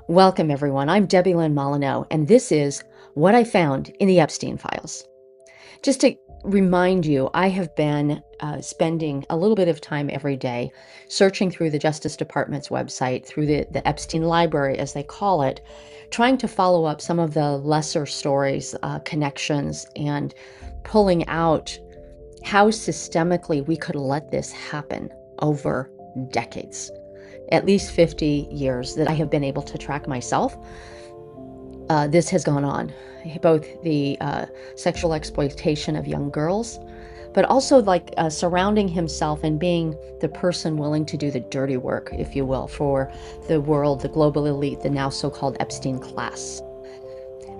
Welcome, everyone. I'm Debbie Lynn Molyneux, and this is What I Found in the Epstein Files. Just to remind you, I have been spending a little bit of time every day searching through the Justice Department's website, through the Epstein Library, as they call it, trying to follow up some of the lesser stories, connections, and pulling out how systemically we could let this happen over decades. At least 50 years that I have been able to track myself. This has gone on, both the sexual exploitation of young girls, but also like surrounding himself and being the person willing to do the dirty work, if you will, for the world, the global elite, the now so-called Epstein class.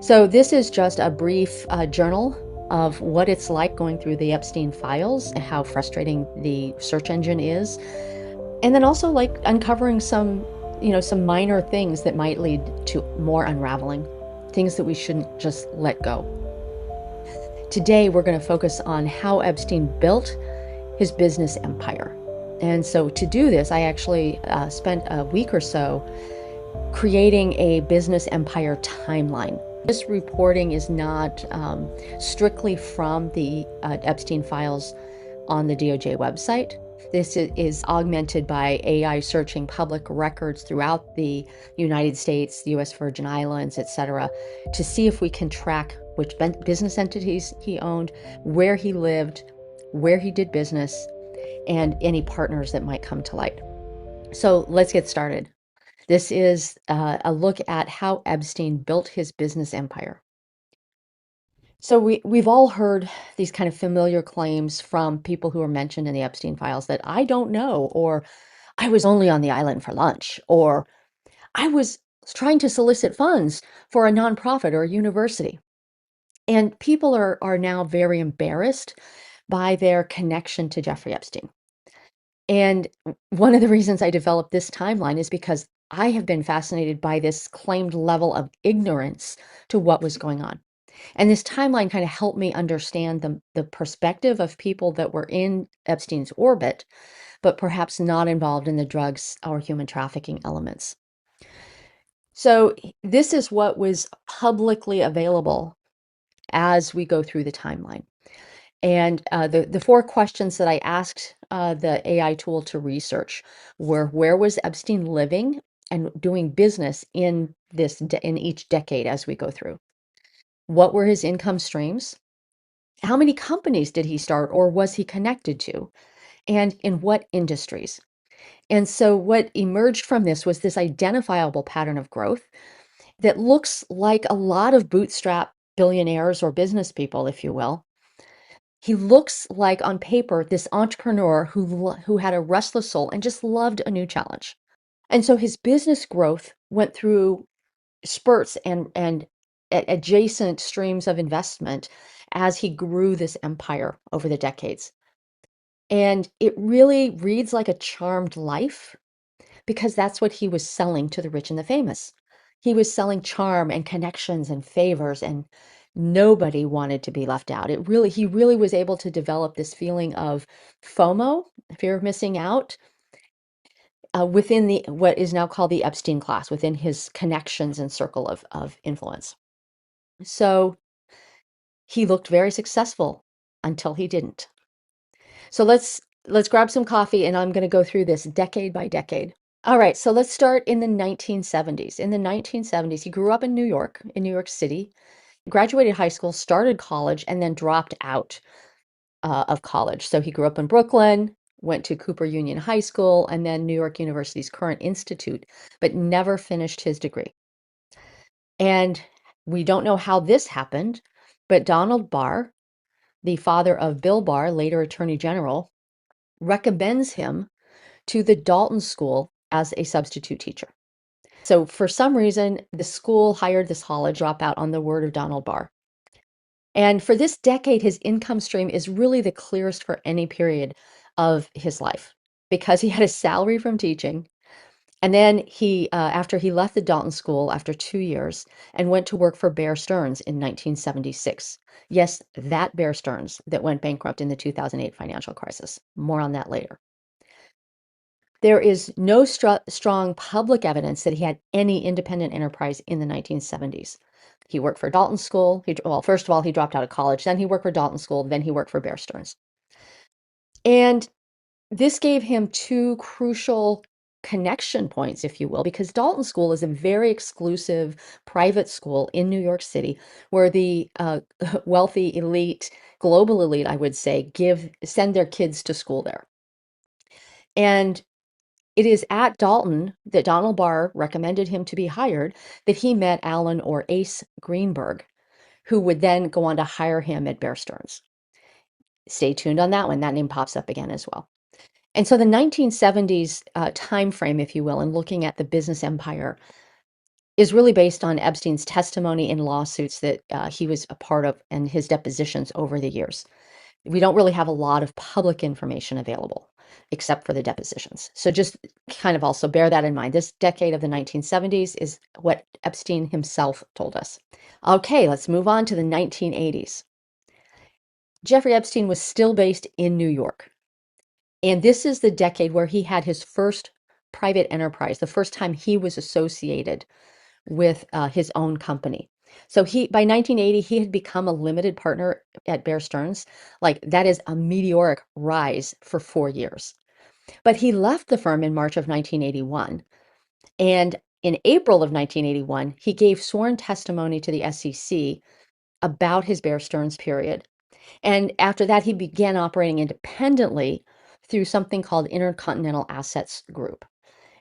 So this is just a brief journal of what it's like going through the Epstein files, and how frustrating the search engine is, and then also like uncovering some minor things that might lead to more unraveling, things that we shouldn't just let go. Today, we're going to focus on how Epstein built his business empire. And so to do this, I actually spent a week or so creating a business empire timeline. This reporting is not strictly from the Epstein files on the DOJ website. This is augmented by AI searching public records throughout the United States, the US Virgin Islands, etc., to see if we can track which business entities he owned, where he lived, where he did business, and any partners that might come to light. So let's get started. This is a look at how Epstein built his business empire. So we've all heard these kind of familiar claims from people who are mentioned in the Epstein files that I don't know, or I was only on the island for lunch, or I was trying to solicit funds for a nonprofit or a university. And people are now very embarrassed by their connection to Jeffrey Epstein. And one of the reasons I developed this timeline is because I have been fascinated by this claimed level of ignorance to what was going on. And this timeline kind of helped me understand the perspective of people that were in Epstein's orbit, but perhaps not involved in the drugs or human trafficking elements. So this is what was publicly available as we go through the timeline. And the four questions that I asked the AI tool to research were: where was Epstein living and doing business in each decade as we go through? What were his income streams? How many companies did he start or was he connected to? And in what industries? And so what emerged from this was this identifiable pattern of growth that looks like a lot of bootstrap billionaires or business people, if you will. He looks like, on paper, this entrepreneur who had a restless soul and just loved a new challenge. And so his business growth went through spurts and adjacent streams of investment as he grew this empire over the decades. And it really reads like a charmed life, because that's what he was selling to the rich and the famous. He was selling charm and connections and favors, and nobody wanted to be left out. He really was able to develop this feeling of FOMO, fear of missing out, within what is now called the Epstein class, within his connections and circle of influence. So he looked very successful until he didn't. So let's grab some coffee, and I'm going to go through this decade by decade. All right, so let's start in the 1970s. In the 1970s, he grew up in New York City, graduated high school, started college, and then dropped out of college. So he grew up in Brooklyn, went to Cooper Union High School, and then New York University's Current Institute, but never finished his degree. And we don't know how this happened, but Donald Barr, the father of Bill Barr, later Attorney General, recommends him to the Dalton School as a substitute teacher. So for some reason, the school hired this college dropout on the word of Donald Barr. And for this decade, his income stream is really the clearest for any period of his life, because he had a salary from teaching. And then after he left the Dalton School after 2 years and went to work for Bear Stearns in 1976. Yes, that Bear Stearns that went bankrupt in the 2008 financial crisis. More on that later. There is no strong public evidence that he had any independent enterprise in the 1970s. He worked for Dalton School. Well, first of all, he dropped out of college. Then he worked for Dalton School. Then he worked for Bear Stearns. And this gave him two crucial connection points, if you will, because Dalton School is a very exclusive private school in New York City where the wealthy elite, global elite, I would say, send their kids to school there. And it is at Dalton that Donald Barr recommended him to be hired that he met Alan or Ace Greenberg, who would then go on to hire him at Bear Stearns. Stay tuned on that one. That name pops up again as well. And so the 1970s time frame, if you will, and looking at the business empire is really based on Epstein's testimony in lawsuits that he was a part of and his depositions over the years. We don't really have a lot of public information available except for the depositions. So just kind of also bear that in mind. This decade of the 1970s is what Epstein himself told us. Okay, let's move on to the 1980s. Jeffrey Epstein was still based in New York. And this is the decade where he had his first private enterprise, the first time he was associated with his own company. So by 1980, he had become a limited partner at Bear Stearns. Like that is a meteoric rise for 4 years. But he left the firm in March of 1981. And in April of 1981, he gave sworn testimony to the SEC about his Bear Stearns period. And after that, he began operating independently through something called Intercontinental Assets Group,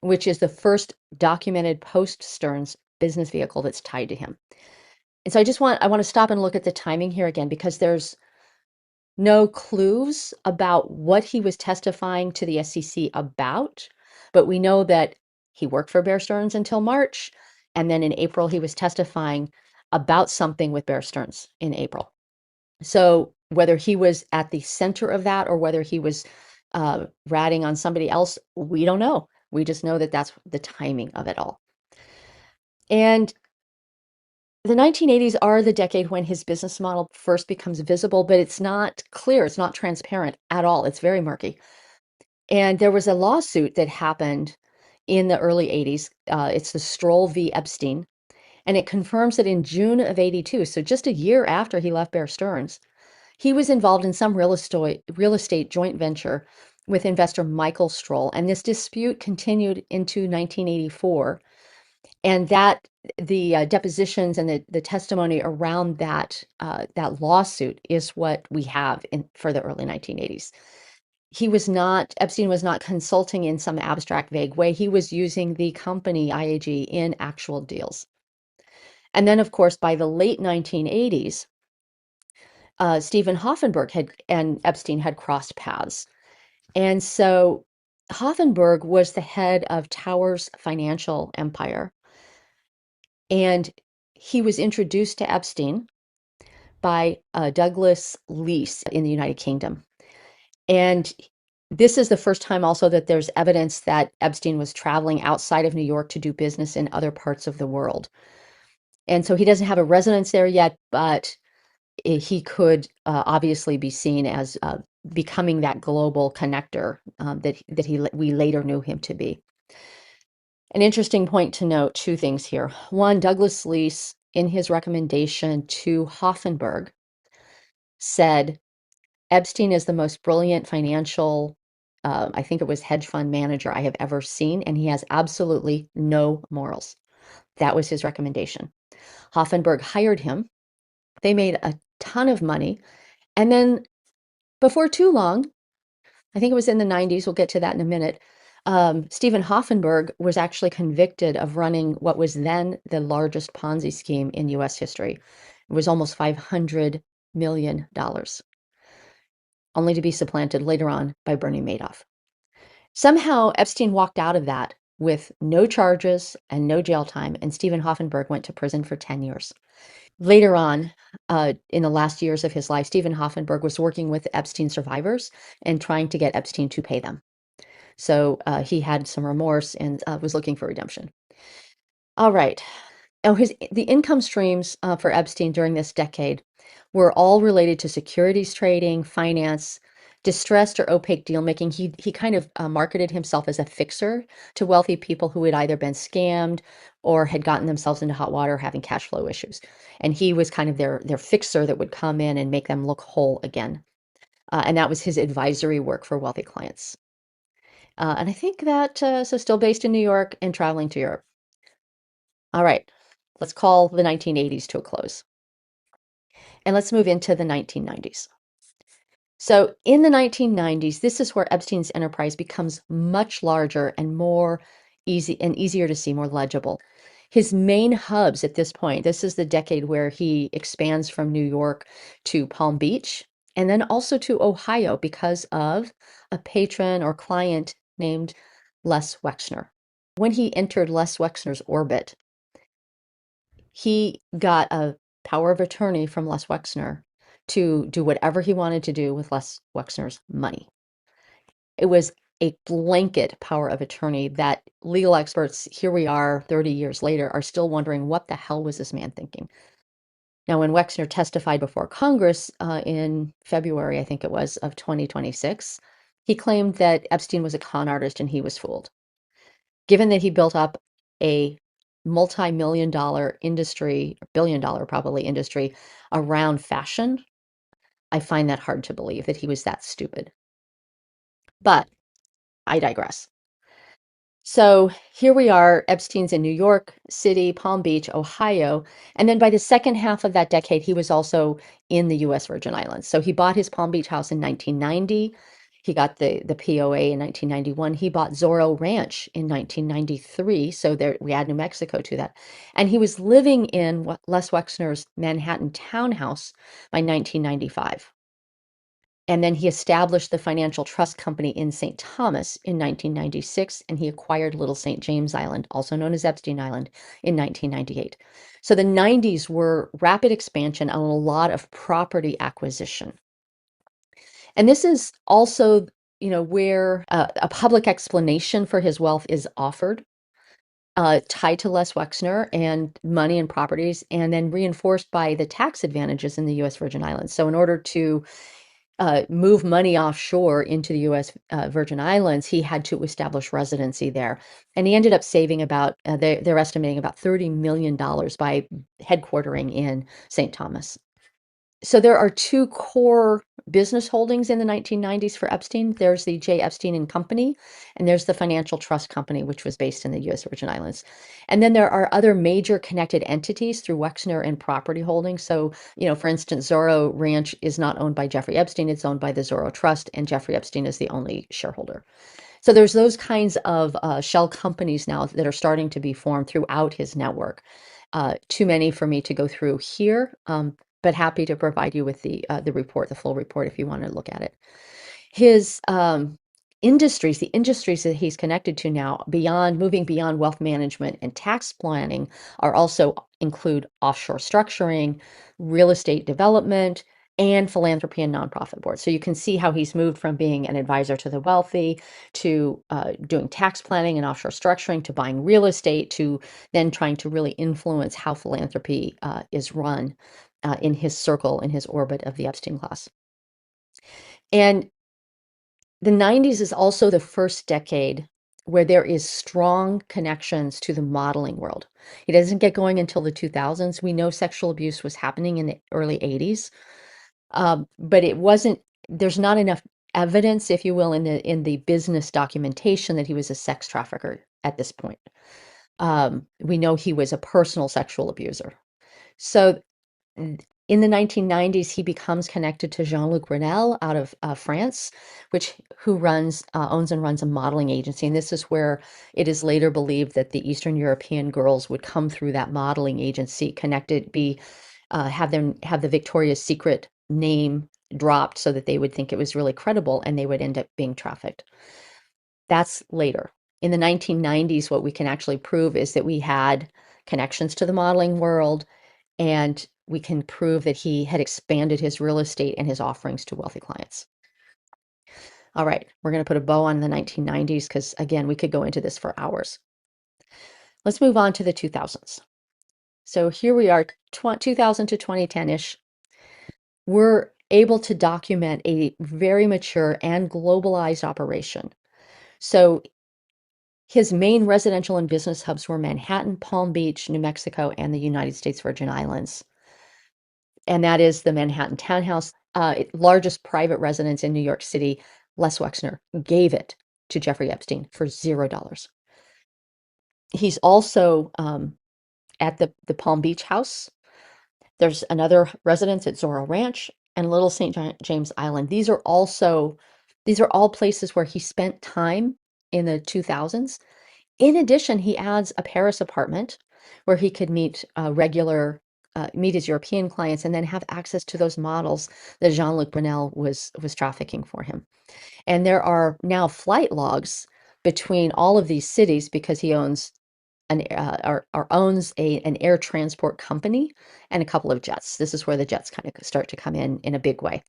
which is the first documented post-Stearns business vehicle that's tied to him. And so I want to stop and look at the timing here again, because there's no clues about what he was testifying to the SEC about, but we know that he worked for Bear Stearns until March, and then in April he was testifying about something with Bear Stearns in April. So whether he was at the center of that or whether he was ratting on somebody else, we don't know. We just know that that's the timing of it all. And the 1980s are the decade when his business model first becomes visible, but it's not clear. It's not transparent at all. It's very murky. And there was a lawsuit that happened in the early 80s. It's the Stroll v. Epstein. And it confirms that in June of 82, so just a year after he left Bear Stearns, he was involved in some real estate joint venture with investor Michael Stroll. And this dispute continued into 1984. And that the depositions and the testimony around that lawsuit is what we have for the early 1980s. Epstein was not consulting in some abstract, vague way. He was using the company IAG in actual deals. And then, of course, by the late 1980s, Stephen Hoffenberg and Epstein had crossed paths. And so Hoffenberg was the head of Towers Financial Empire. And he was introduced to Epstein by Douglas Leese in the United Kingdom. And this is the first time also that there's evidence that Epstein was traveling outside of New York to do business in other parts of the world. And so he doesn't have a residence there yet, but he could obviously be seen as becoming that global connector we later knew him to be. An interesting point to note, two things here. One, Douglas Leese, in his recommendation to Hoffenberg, said Epstein is the most brilliant financial, I think it was hedge fund manager I have ever seen, and he has absolutely no morals. That was his recommendation. Hoffenberg hired him. They made a ton of money. And then before too long, I think it was in the 90s, we'll get to that in a minute, Stephen Hoffenberg was actually convicted of running what was then the largest Ponzi scheme in US history. It was almost $500 million, only to be supplanted later on by Bernie Madoff. Somehow, Epstein walked out of that with no charges and no jail time, and Stephen Hoffenberg went to prison for 10 years. Later on, in the last years of his life, Stephen Hoffenberg was working with Epstein survivors and trying to get Epstein to pay them. So he had some remorse and was looking for redemption. All right. Now, the income streams for Epstein during this decade were all related to securities trading, finance, distressed or opaque deal making. He kind of marketed himself as a fixer to wealthy people who had either been scammed or had gotten themselves into hot water, having cash flow issues. And he was kind of their fixer that would come in and make them look whole again. And that was his advisory work for wealthy clients. And I think that so still based in New York and traveling to Europe. All right, let's call the 1980s to a close. And let's move into the 1990s. So in the 1990s, this is where Epstein's enterprise becomes much larger and more easy and easier to see, more legible. His main hubs at this point, this is the decade where he expands from New York to Palm Beach and then also to Ohio because of a patron or client named Les Wexner. When he entered Les Wexner's orbit, he got a power of attorney from Les Wexner to do whatever he wanted to do with Les Wexner's money. It was a blanket power of attorney that legal experts, here we are 30 years later, are still wondering what the hell was this man thinking? Now, when Wexner testified before Congress in February, I think it was, of 2026, he claimed that Epstein was a con artist and he was fooled. Given that he built up a multi-million dollar industry, billion dollar probably industry around fashion, I find that hard to believe that he was that stupid. But I digress. So here we are. Epstein's in New York City, Palm Beach, Ohio. And then by the second half of that decade, he was also in the US Virgin Islands. So he bought his Palm Beach house in 1990. He got the POA in 1991. He bought Zorro Ranch in 1993. So there we add New Mexico to that. And he was living in Les Wexner's Manhattan townhouse by 1995. And then he established the financial trust company in St. Thomas in 1996, and he acquired Little St. James Island, also known as Epstein Island, in 1998. So the 90s were rapid expansion and a lot of property acquisition. And this is also, where a public explanation for his wealth is offered, tied to Les Wexner and money and properties, and then reinforced by the tax advantages in the U.S. Virgin Islands. So in order to move money offshore into the U.S. Virgin Islands, he had to establish residency there. And he ended up saving about, they're estimating about $30 million by headquartering in St. Thomas. So there are two core business holdings in the 1990s for Epstein. There's the J. Epstein and Company, and there's the Financial Trust Company, which was based in the U.S. Virgin Islands. And then there are other major connected entities through Wexner and property holdings. So, for instance, Zorro Ranch is not owned by Jeffrey Epstein, it's owned by the Zorro Trust, and Jeffrey Epstein is the only shareholder. So there's those kinds of shell companies now that are starting to be formed throughout his network. Too many for me to go through here, but happy to provide you with the report, the full report, if you want to look at it. His industries, the industries that he's connected to now, moving beyond wealth management and tax planning, are also include offshore structuring, real estate development, and philanthropy and nonprofit boards. So you can see how he's moved from being an advisor to the wealthy to doing tax planning and offshore structuring to buying real estate to then trying to really influence how philanthropy is run in his circle, in his orbit of the Epstein class. And the 90s is also the first decade where there is strong connections to the modeling world. It doesn't get going until the 2000s. We know sexual abuse was happening in the early 80s, but it wasn't, there's not enough evidence, if you will, in the business documentation that he was a sex trafficker at this point. We know he was a personal sexual abuser. So in the 1990s, he becomes connected to Jean-Luc Brunel out of France, who owns and runs a modeling agency. And this is where it is later believed that the Eastern European girls would come through that modeling agency, connected, have the Victoria's Secret name dropped so that they would think it was really credible and they would end up being trafficked. That's later. In the 1990s, what we can actually prove is that we had connections to the modeling world, and we can prove that he had expanded his real estate and his offerings to wealthy clients. All right, we're going to put a bow on the 1990s because, again, we could go into this for hours. Let's move on to the 2000s. So here we are, 2000 to 2010-ish. We're able to document a very mature and globalized operation. So his main residential and business hubs were Manhattan, Palm Beach, New Mexico, and the United States Virgin Islands. And that is the Manhattan townhouse, largest private residence in New York City. Les Wexner gave it to Jeffrey Epstein for $0. He's also at the Palm Beach house. There's another residence at Zorro Ranch and Little St. James Island. These are all places where he spent time in the 2000s. In addition, he adds a Paris apartment where he could meet his European clients and then have access to those models that Jean-Luc Brunel was trafficking for him. And there are now flight logs between all of these cities because he owns an air transport company and a couple of jets. This is where the jets kind of start to come in a big way.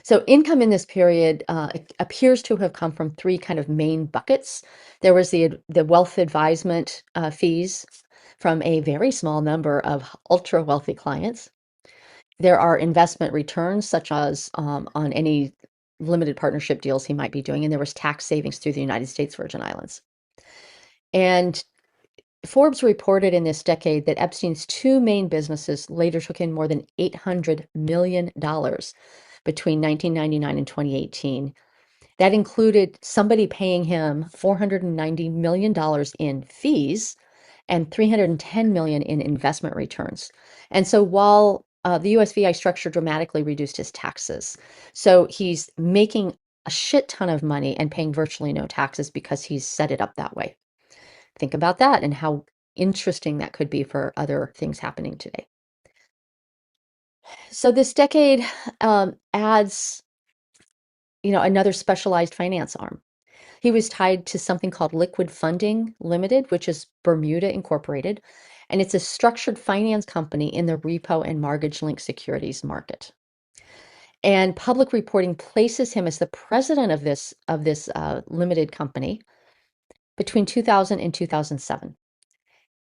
So income in this period appears to have come from three kind of main buckets. There was the wealth advisement fees from a very small number of ultra wealthy clients. There are investment returns, such as on any limited partnership deals he might be doing, and there was tax savings through the United States Virgin Islands. And Forbes reported in this decade that Epstein's two main businesses later took in more than $800 million between 1999 and 2018. That included somebody paying him $490 million in fees and $310 million in investment returns. And so while the USVI structure dramatically reduced his taxes, so he's making a shit ton of money and paying virtually no taxes because he's set it up that way. Think about that and how interesting that could be for other things happening today. So this decade adds, another specialized finance arm. He was tied to something called Liquid Funding Limited, which is Bermuda Incorporated, and it's a structured finance company in the repo and mortgage-linked securities market. And public reporting places him as the president of this limited company between 2000 and 2007.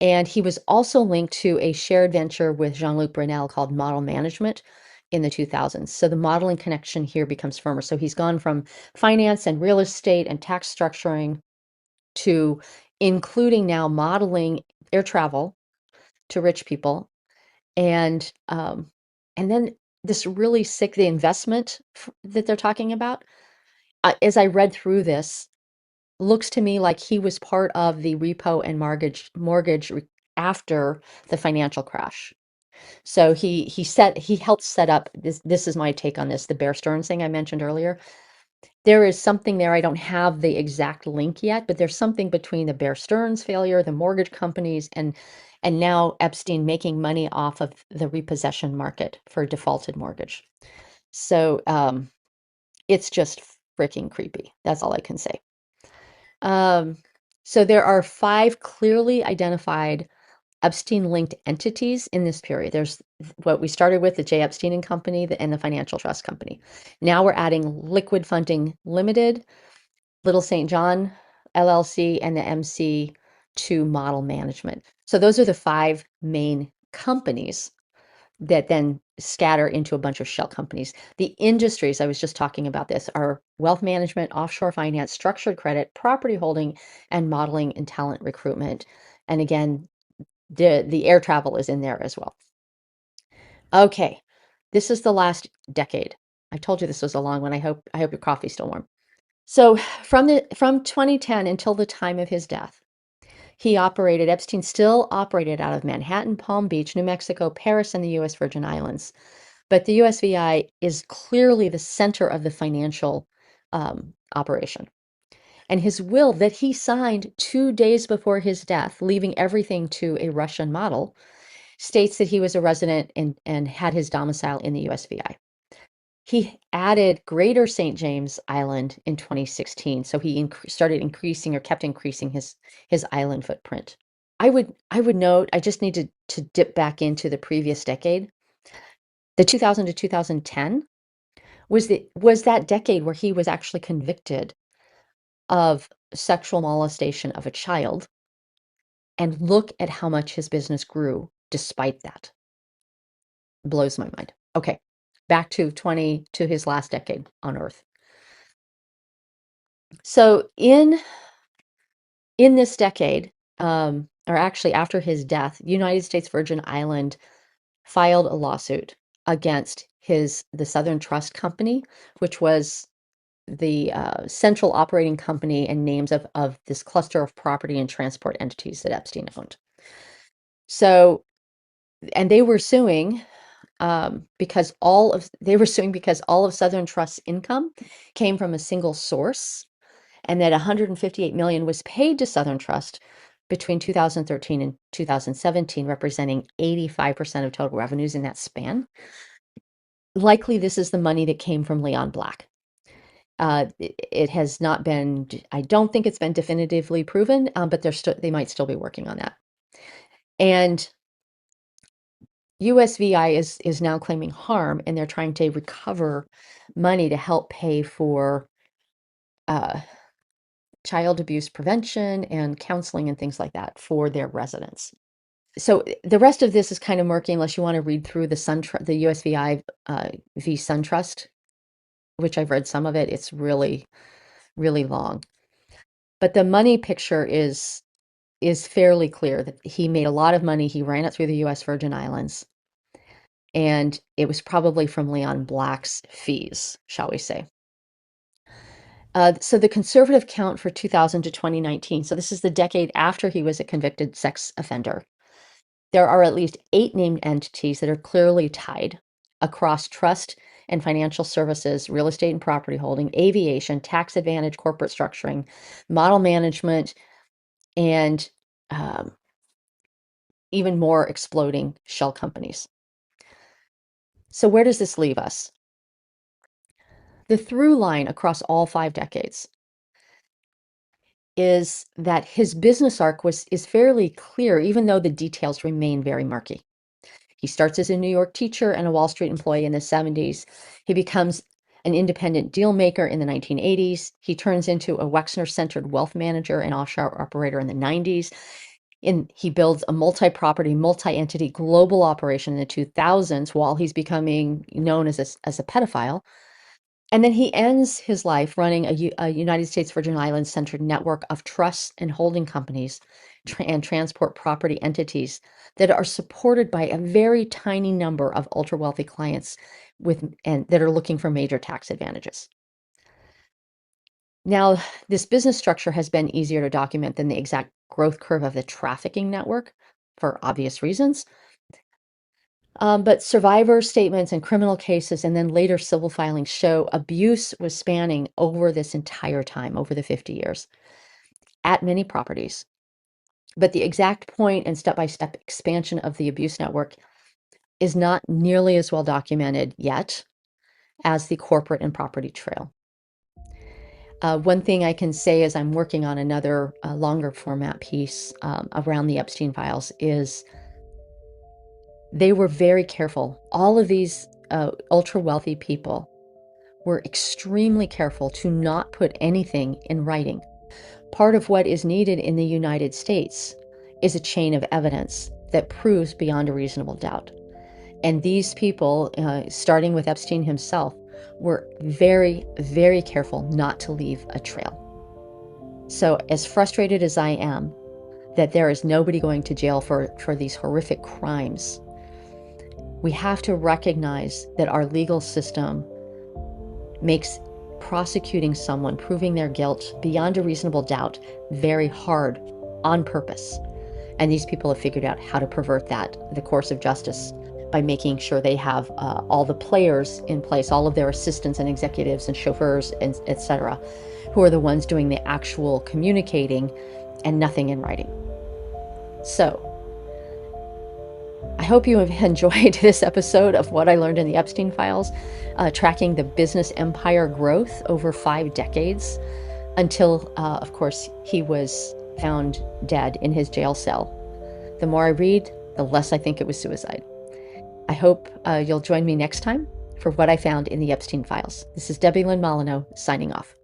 And he was also linked to a shared venture with Jean-Luc Brunel called Model Management in the 2000s. So the modeling connection here becomes firmer. So he's gone from finance and real estate and tax structuring to including now modeling air travel to rich people. And then this really sick, the investment that they're talking about, as I read through this, looks to me like he was part of the repo and mortgage after the financial crash. So he helped set up this. This is my take on this, the Bear Stearns thing I mentioned earlier. There is something there. I don't have the exact link yet, but there's something between the Bear Stearns failure, the mortgage companies, and now Epstein making money off of the repossession market for defaulted mortgage. So it's just freaking creepy. That's all I can say. So there are 5 clearly identified Epstein-linked entities in this period. There's what we started with, the J. Epstein and Company, and the Financial Trust Company. Now we're adding Liquid Funding Limited, Little St. John LLC, and the MC2 Model Management. So those are the 5 main companies that then scatter into a bunch of shell companies. The industries, I was just talking about this, are wealth management, offshore finance, structured credit, property holding, and modeling and talent recruitment. And again, the air travel is in there as well. Okay, this is the last decade. I told you this was a long one. I hope your coffee's still warm. So from 2010 until the time of his death, Epstein still operated out of Manhattan, Palm Beach, New Mexico, Paris, and the U.S. Virgin Islands. But the USVI is clearly the center of the financial operation. And his will that he signed 2 days before his death, leaving everything to a Russian model, states that he was a resident and had his domicile in the USVI. He added Greater St. James Island in 2016, so he started increasing or kept increasing his island footprint. I would note, I just need to dip back into the previous decade. The 2000 to 2010 was that decade where he was actually convicted of sexual molestation of a child. And look at how much his business grew despite that. Blows my mind. Okay, back to his last decade on Earth. So in this decade, or actually after his death, United States Virgin Island filed a lawsuit against the Southern Trust Company, which was the central operating company and names of this cluster of property and transport entities that Epstein owned. So, and they were suing because all of Southern Trust's income came from a single source, and that 158 million was paid to Southern Trust between 2013 and 2017, representing 85% of total revenues in that span. Likely, this is the money that came from Leon Black. It has not been, I don't think it's been definitively proven, but they might still be working on that. And USVI is now claiming harm, and they're trying to recover money to help pay for child abuse prevention and counseling and things like that for their residents. So the rest of this is kind of murky unless you want to read through the USVI v. SunTrust, which I've read some of it. It's really, really long. But the money picture is fairly clear that he made a lot of money. He ran it through the U.S. Virgin Islands, and it was probably from Leon Black's fees, shall we say. So the conservative count for 2000 to 2019, so this is the decade after he was a convicted sex offender, there are at least 8 named entities that are clearly tied across trust and financial services, real estate and property holding, aviation, tax advantage, corporate structuring, model management, and even more exploding shell companies. So where does this leave us? The through line across all 5 decades is that his business arc is fairly clear, even though the details remain very murky. He starts as a New York teacher and a Wall Street employee in the 70s. He becomes an independent deal maker in the 1980s. He turns into a Wexner-centered wealth manager and offshore operator in the 90s. He builds a multi-property, multi-entity global operation in the 2000s while he's becoming known as a pedophile. And then he ends his life running a United States Virgin Islands centered network of trusts and holding companies and transport property entities that are supported by a very tiny number of ultra wealthy clients that are looking for major tax advantages. Now, this business structure has been easier to document than the exact growth curve of the trafficking network for obvious reasons. But survivor statements and criminal cases and then later civil filings show abuse was spanning over this entire time, over the 50 years, at many properties. But the exact point and step-by-step expansion of the abuse network is not nearly as well documented yet as the corporate and property trail. One thing I can say is I'm working on another longer format piece around the Epstein files is they were very careful. All of these ultra wealthy people were extremely careful to not put anything in writing. Part of what is needed in the United States is a chain of evidence that proves beyond a reasonable doubt. And these people, starting with Epstein himself, were very, very careful not to leave a trail. So as frustrated as I am that there is nobody going to jail for these horrific crimes, we have to recognize that our legal system makes prosecuting someone, proving their guilt beyond a reasonable doubt, very hard on purpose. And these people have figured out how to pervert the course of justice, by making sure they have all the players in place, all of their assistants and executives and chauffeurs, and etc., who are the ones doing the actual communicating and nothing in writing. So I hope you have enjoyed this episode of what I learned in the Epstein files, tracking the business empire growth over 5 decades until, of course, he was found dead in his jail cell. The more I read, the less I think it was suicide. I hope you'll join me next time for what I found in the Epstein files. This is Debbie Lynn Molyneux signing off.